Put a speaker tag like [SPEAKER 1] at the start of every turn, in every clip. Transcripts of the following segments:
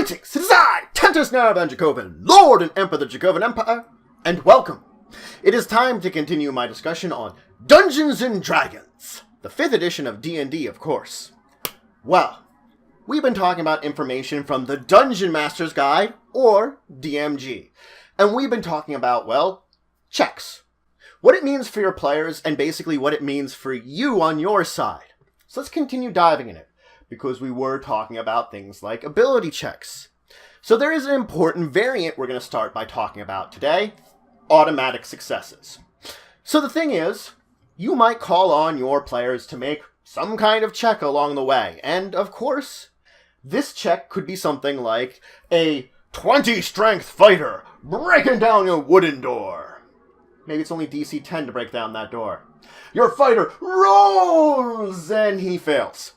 [SPEAKER 1] Greetings, it is I, Tentus Van Dracovin, Lord and Emperor of the Dracovin Empire, and welcome. It is time to continue my discussion on Dungeons & Dragons, the 5th edition of D&D, of course. Well, we've been talking about information from the Dungeon Master's Guide, or DMG, and we've been talking about, well, checks. What it means for your players, and basically what it means for you on your side. So let's continue diving in it, because we were talking about things like ability checks. So there is an important variant we're going to start by talking about today, automatic successes. So the thing is, you might call on your players to make some kind of check along the way, and of course, this check could be something like a 20 strength fighter breaking down a wooden door. Maybe it's only DC 10 to break down that door. Your fighter rolls and he fails.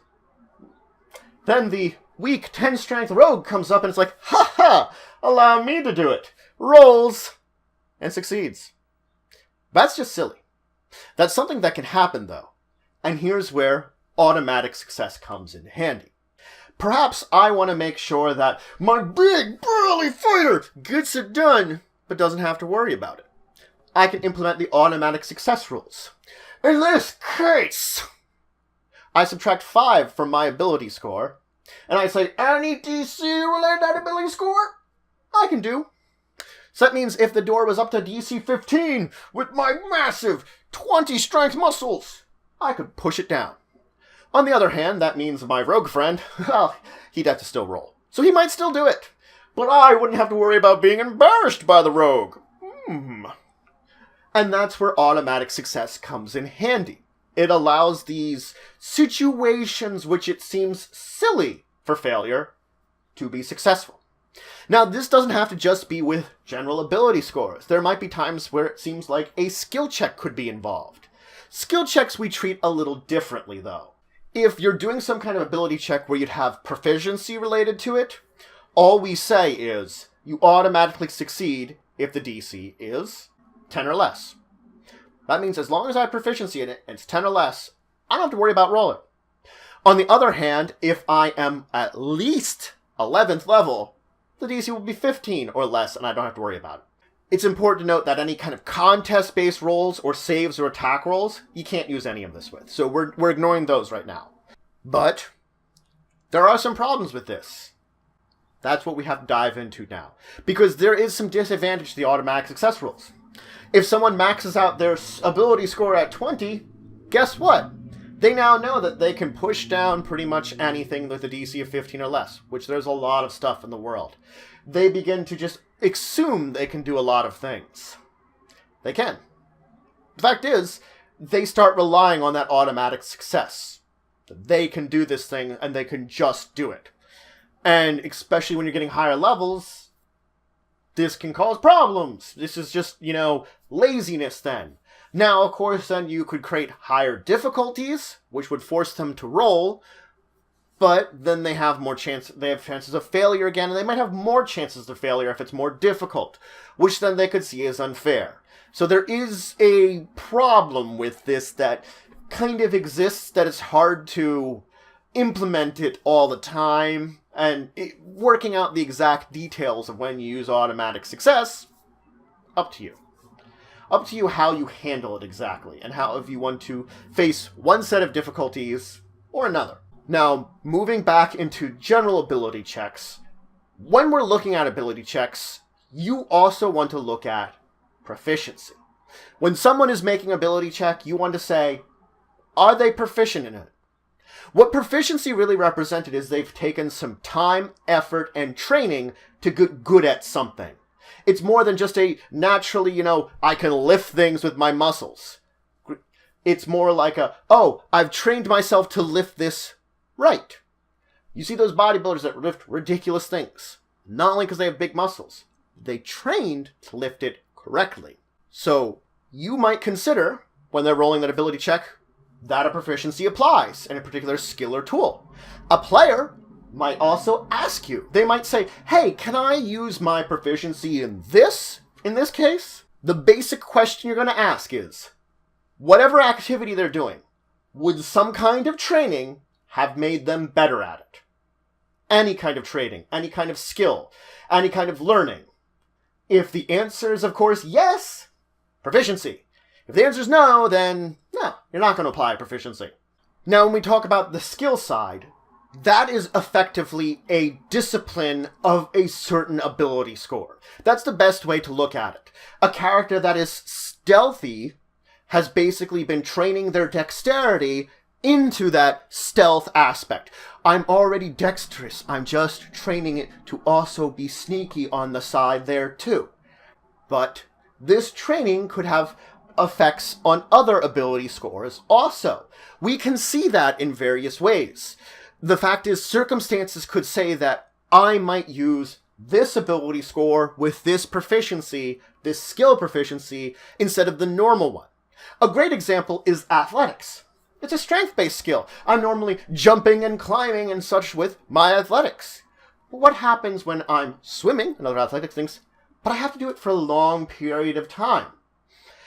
[SPEAKER 1] Then the weak 10 strength rogue comes up and it's like, ha ha, allow me to do it. Rolls and succeeds. That's just silly. That's something that can happen though. And here's where automatic success comes in handy. Perhaps I want to make sure that my big burly fighter gets it done, but doesn't have to worry about it. I can implement the automatic success rules. In this case, I subtract 5 from my ability score, and I say any DC related to that ability score, I can do. So that means if the door was up to DC 15 with my massive 20 strength muscles, I could push it down. On the other hand, that means my rogue friend, well, he'd have to still roll. So he might still do it, but I wouldn't have to worry about being embarrassed by the rogue. And that's where automatic success comes in handy. It allows these situations which it seems silly for failure to be successful. Now, this doesn't have to just be with general ability scores. There might be times where it seems like a skill check could be involved. Skill checks we treat a little differently, though. If you're doing some kind of ability check where you'd have proficiency related to it, all we say is you automatically succeed if the DC is 10 or less. That means as long as I have proficiency in it, and it's 10 or less, I don't have to worry about rolling. On the other hand, if I am at least 11th level, the DC will be 15 or less, and I don't have to worry about it. It's important to note that any kind of contest-based rolls or saves or attack rolls, you can't use any of this with. So we're ignoring those right now. But there are some problems with this. That's what we have to dive into now. Because there is some disadvantage to the automatic success rules. If someone maxes out their ability score at 20, guess what? They now know that they can push down pretty much anything with a DC of 15 or less, which there's a lot of stuff in the world. They begin to just assume they can do a lot of things. They can. The fact is, they start relying on that automatic success. They can do this thing, and they can just do it. And especially when you're getting higher levels, this can cause problems. This is just, laziness then. Now, of course, then you could create higher difficulties, which would force them to roll, but then they have chances of failure again, and they might have more chances of failure if it's more difficult, which then they could see as unfair. So there is a problem with this that kind of exists, that it's hard to implement it all the time, and working out the exact details of when you use automatic success, up to you. Up to you how you handle it exactly, and how if you want to face one set of difficulties or another. Now, moving back into general ability checks, when we're looking at ability checks, you also want to look at proficiency. When someone is making an ability check, you want to say, are they proficient in it? What proficiency really represented is they've taken some time, effort, and training to get good at something. It's more than just a naturally, I can lift things with my muscles. It's more like I've trained myself to lift this right. You see those bodybuilders that lift ridiculous things. Not only because they have big muscles. They trained to lift it correctly. So you might consider, when they're rolling that ability check, that a proficiency applies in a particular skill or tool. A player might also ask you. They might say, hey, can I use my proficiency in this case? The basic question you're going to ask is, whatever activity they're doing, would some kind of training have made them better at it? any kind of trading, any kind of skill, any kind of learning? If the answer is, of course, yes, proficiency. If the answer is no, then no, you're not going to apply proficiency. Now, when we talk about the skill side, that is effectively a discipline of a certain ability score. That's the best way to look at it. A character that is stealthy has basically been training their dexterity into that stealth aspect. I'm already dexterous. I'm just training it to also be sneaky on the side there too. But this training could have effects on other ability scores also. We can see that in various ways. The fact is, circumstances could say that I might use this ability score with this proficiency, this skill proficiency, instead of the normal one. A great example is athletics. It's a strength-based skill. I'm normally jumping and climbing and such with my athletics. But what happens when I'm swimming and other athletic things, but I have to do it for a long period of time?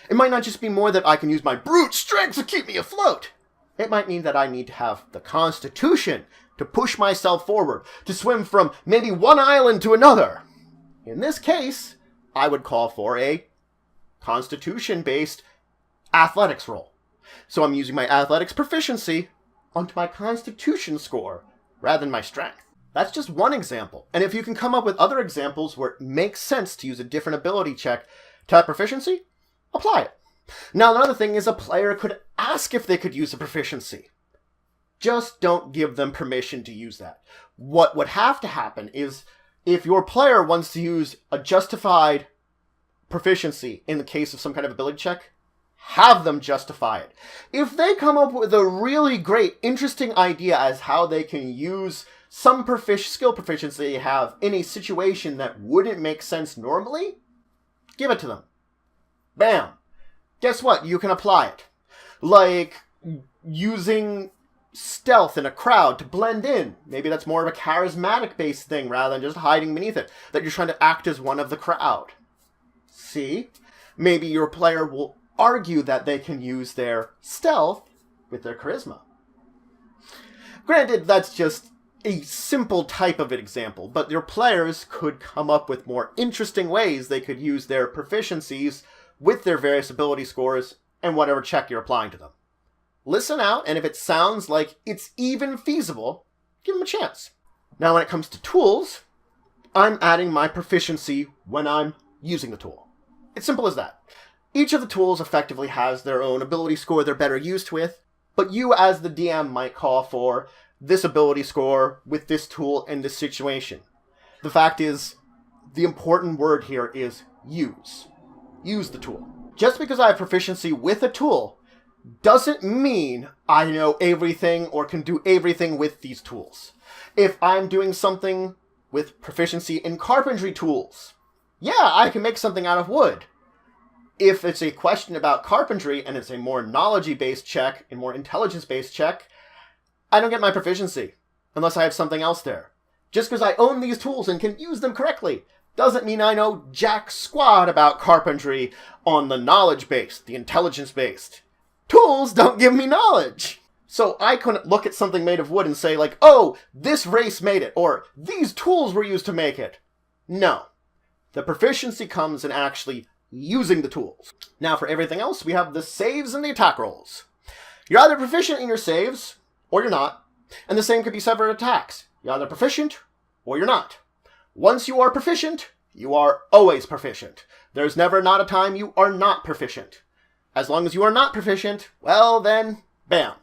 [SPEAKER 1] It might not just be more that I can use my brute strength to keep me afloat. It might mean that I need to have the constitution to push myself forward, to swim from maybe one island to another. In this case, I would call for a constitution-based athletics roll. So I'm using my athletics proficiency onto my constitution score rather than my strength. That's just one example. And if you can come up with other examples where it makes sense to use a different ability check to have proficiency, apply it. Now, another thing is a player could ask if they could use a proficiency. Just don't give them permission to use that. What would have to happen is if your player wants to use a justified proficiency in the case of some kind of ability check, have them justify it. If they come up with a really great, interesting idea as how they can use some skill proficiency they have in a situation that wouldn't make sense normally, give it to them. Bam. Guess what? You can apply it. Like using stealth in a crowd to blend in. Maybe that's more of a charismatic-based thing rather than just hiding beneath it. That you're trying to act as one of the crowd. See? Maybe your player will argue that they can use their stealth with their charisma. Granted, that's just a simple type of an example, but your players could come up with more interesting ways they could use their proficiencies with their various ability scores and whatever check you're applying to them. Listen out, and if it sounds like it's even feasible, give them a chance. Now, when it comes to tools, I'm adding my proficiency when I'm using the tool. It's simple as that. Each of the tools effectively has their own ability score they're better used with, but you as the DM might call for this ability score with this tool in this situation. The fact is, the important word here is use. Use the tool. Just because I have proficiency with a tool doesn't mean I know everything or can do everything with these tools. If I'm doing something with proficiency in carpentry tools, yeah, I can make something out of wood. If it's a question about carpentry and it's a more knowledge-based check, a more intelligence-based check, I don't get my proficiency unless I have something else there. Just because I own these tools and can use them correctly doesn't mean I know jack squat about carpentry on the knowledge-based, the intelligence-based. Tools don't give me knowledge. So I couldn't look at something made of wood and say like, oh, this race made it, or these tools were used to make it. No. The proficiency comes in actually using the tools. Now for everything else, we have the saves and the attack rolls. You're either proficient in your saves, or you're not. And the same could be said for attacks. You're either proficient, or you're not. Once you are proficient, you are always proficient. There's never not a time you are not proficient. As long as you are not proficient, well then, bam.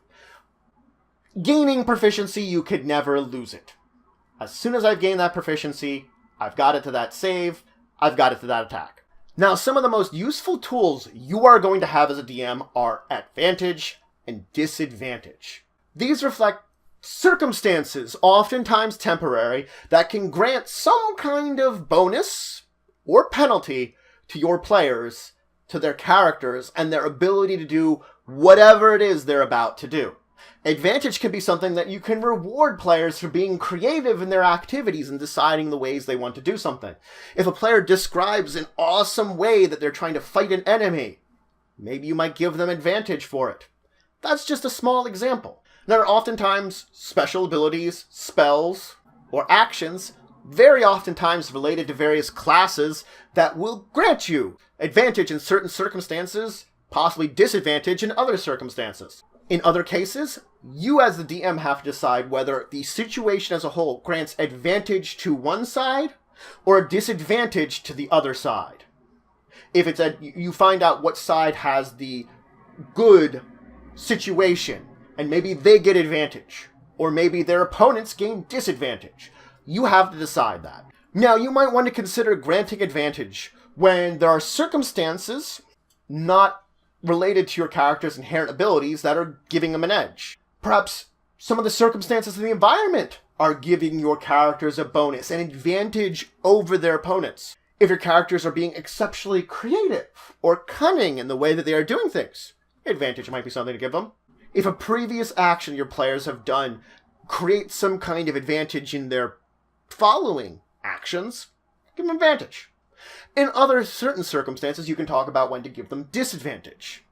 [SPEAKER 1] Gaining proficiency, you could never lose it. As soon as I've gained that proficiency, I've got it to that save, I've got it to that attack. Now, some of the most useful tools you are going to have as a DM are advantage and disadvantage. These reflect circumstances, oftentimes temporary, that can grant some kind of bonus or penalty to your players, to their characters, and their ability to do whatever it is they're about to do. Advantage can be something that you can reward players for being creative in their activities and deciding the ways they want to do something. If a player describes an awesome way that they're trying to fight an enemy, maybe you might give them advantage for it. That's just a small example. There are oftentimes special abilities, spells, or actions, very oftentimes related to various classes that will grant you advantage in certain circumstances, possibly disadvantage in other circumstances. In other cases, you as the DM have to decide whether the situation as a whole grants advantage to one side or a disadvantage to the other side. If it's you find out what side has the good situation, and maybe they get advantage, or maybe their opponents gain disadvantage. You have to decide that. Now, you might want to consider granting advantage when there are circumstances not related to your character's inherent abilities that are giving them an edge. Perhaps some of the circumstances in the environment are giving your characters a bonus, an advantage over their opponents. If your characters are being exceptionally creative or cunning in the way that they are doing things, advantage might be something to give them. If a previous action your players have done creates some kind of advantage in their following actions, give them advantage. In other certain circumstances, you can talk about when to give them disadvantage.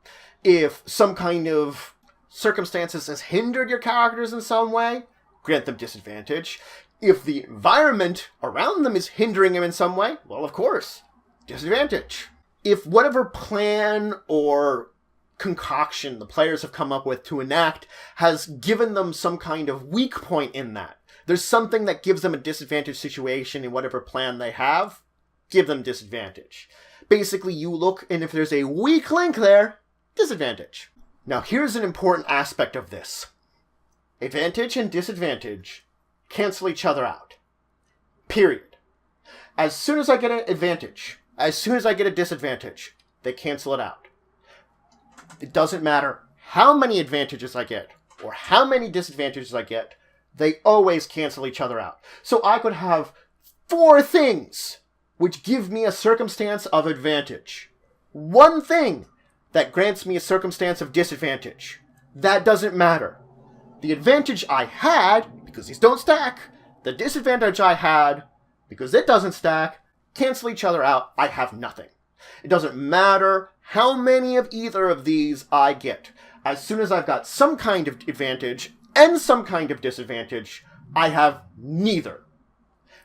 [SPEAKER 1] If some kind of circumstances has hindered your characters in some way, grant them disadvantage. If the environment around them is hindering them in some way, well, of course, disadvantage. If whatever plan or concoction the players have come up with to enact has given them some kind of weak point in that, there's something that gives them a disadvantage situation in whatever plan they have, give them disadvantage. Basically, you look, and if there's a weak link there, disadvantage. Now, here's an important aspect of this. Advantage and disadvantage cancel each other out. Period. As soon as I get an advantage, as soon as I get a disadvantage, they cancel it out. It doesn't matter how many advantages I get or how many disadvantages I get, they always cancel each other out. So I could have 4 things which give me a circumstance of advantage. 1 thing that grants me a circumstance of disadvantage. That doesn't matter. The advantage I had, because these don't stack, the disadvantage I had, because it doesn't stack, cancel each other out. I have nothing. It doesn't matter how many of either of these I get. As soon as I've got some kind of advantage and some kind of disadvantage, I have neither.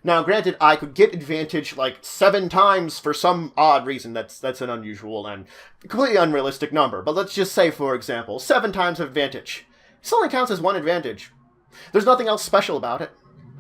[SPEAKER 1] Now, granted, I could get advantage like 7 times for some odd reason. That's an unusual and completely unrealistic number. But let's just say, for example, 7 times of advantage. This only counts as 1 advantage. There's nothing else special about it.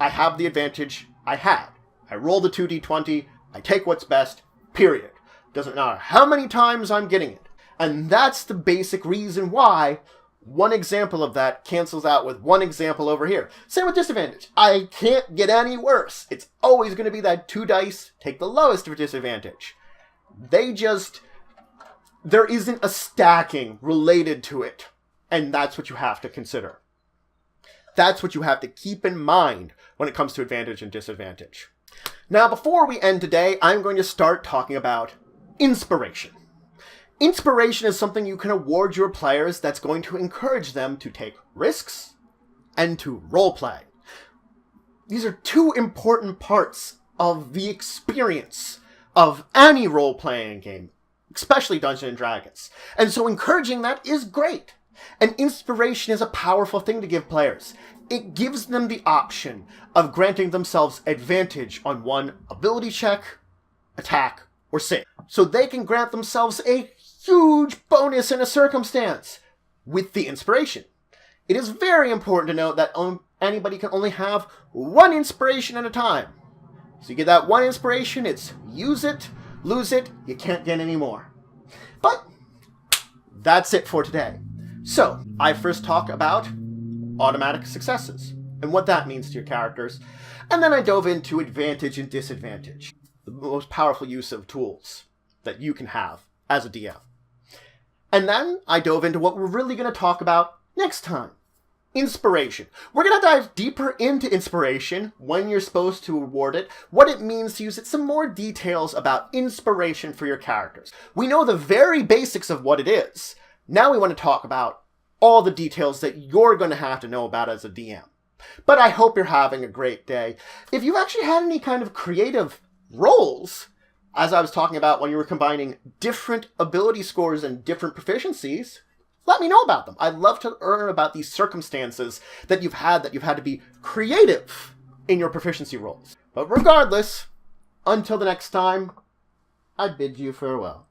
[SPEAKER 1] I have the advantage I had. I roll the 2d20, I take what's best, period. Doesn't matter how many times I'm getting it. And that's the basic reason why one example of that cancels out with one example over here. Same with disadvantage. I can't get any worse. It's always going to be that 2 dice, take the lowest for disadvantage. There isn't a stacking related to it. And that's what you have to consider. That's what you have to keep in mind when it comes to advantage and disadvantage. Now, before we end today, I'm going to start talking about inspiration. Inspiration is something you can award your players that's going to encourage them to take risks and to roleplay. These are 2 important parts of the experience of any role-playing game, especially Dungeons & Dragons. And so encouraging that is great. And inspiration is a powerful thing to give players. It gives them the option of granting themselves advantage on one ability check, attack, or save. So they can grant themselves a huge bonus in a circumstance with the inspiration. It is very important to note that anybody can only have 1 inspiration at a time. So you get that 1 inspiration, it's use it, lose it, you can't get any more. But that's it for today. So, I first talk about automatic successes and what that means to your characters, and then I dove into advantage and disadvantage, the most powerful use of tools that you can have as a DM. And then I dove into what we're really going to talk about next time. Inspiration. We're going to dive deeper into inspiration, when you're supposed to award it, what it means to use it, some more details about inspiration for your characters. We know the very basics of what it is. Now we want to talk about all the details that you're going to have to know about as a DM. But I hope you're having a great day. If you actually had any kind of creative roles, as I was talking about when you were combining different ability scores and different proficiencies, let me know about them. I'd love to learn about these circumstances that you've had to be creative in your proficiency rolls. But regardless, until the next time, I bid you farewell.